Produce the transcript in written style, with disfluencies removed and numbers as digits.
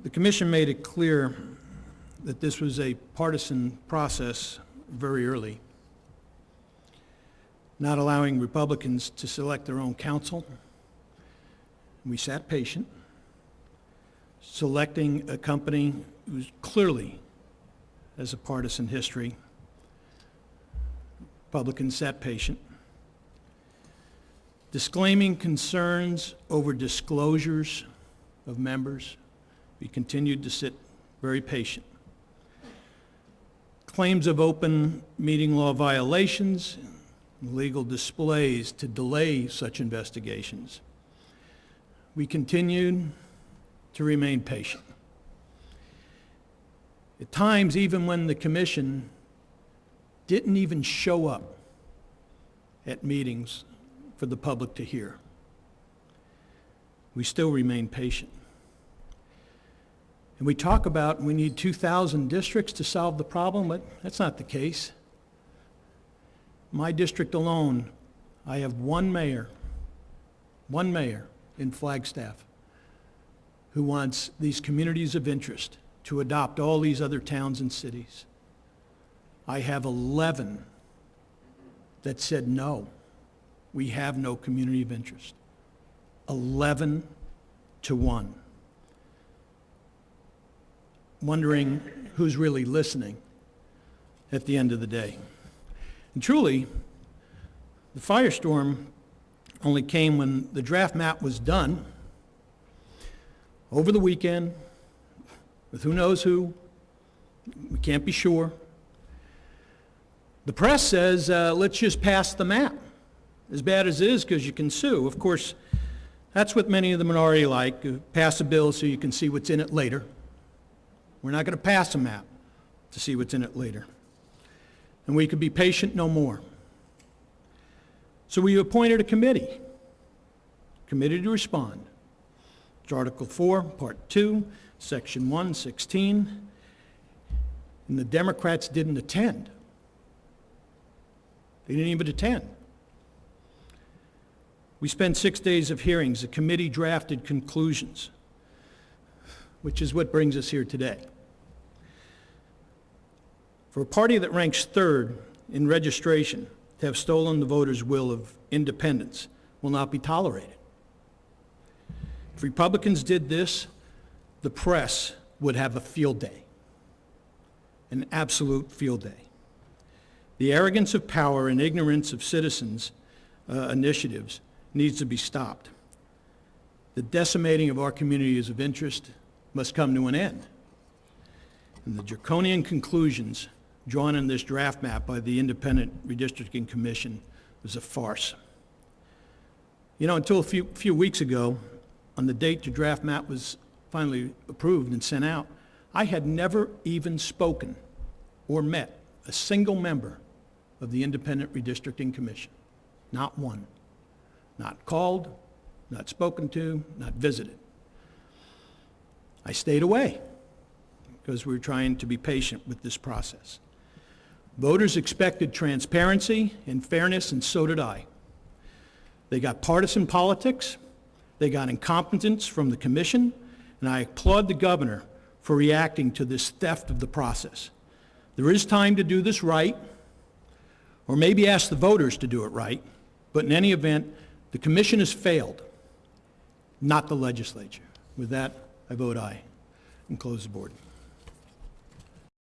The Commission made it clear that this was a partisan process very early, not allowing Republicans to select their own counsel. We sat patient, selecting a company who clearly has a partisan history. Republicans sat patient, disclaiming concerns over disclosures of members. We continued to sit very patient. Claims of open meeting law violations, legal displays to delay such investigations. We continued to remain patient. At times, even when the Commission didn't even show up at meetings for the public to hear, we still remain patient. And we talk about we need 2,000 districts to solve the problem, but that's not the case. My district alone, I have one mayor in Flagstaff who wants these communities of interest to adopt all these other towns and cities. I have 11 that said no, we have no community of interest. 11 to 1. Wondering who's really listening at the end of the day. And truly, the firestorm only came when the draft map was done over the weekend with who knows who. We can't be sure. The press says, let's just pass the map, as bad as it is, because you can sue. Of course, that's what many of the minority like, pass a bill so you can see what's in it later. We're not going to pass a map to see what's in it later. And we could be patient no more. So we appointed a committee to respond. It's Article 4, Part 2, Section 116. And the Democrats didn't attend. They didn't even attend. We spent 6 days of hearings. The committee drafted conclusions, which is what brings us here today. For a party that ranks third in registration to have stolen the voters' will of independence will not be tolerated. If Republicans did this, the press would have a field day, an absolute field day. The arrogance of power and ignorance of citizens' initiatives needs to be stopped. The decimating of our communities of interest must come to an end. And the draconian conclusions drawn in this draft map by the Independent Redistricting Commission was a farce. You know, until a few weeks ago, on the date the draft map was finally approved and sent out, I had never even spoken or met a single member of the Independent Redistricting Commission. Not one. Not called, not spoken to, not visited. I stayed away because we were trying to be patient with this process. Voters expected transparency and fairness, and so did I. They got partisan politics, they got incompetence from the commission, and I applaud the governor for reacting to this theft of the process. There is time to do this right, or maybe ask the voters to do it right, but in any event, the commission has failed, not the legislature. With that, I vote aye and close the board.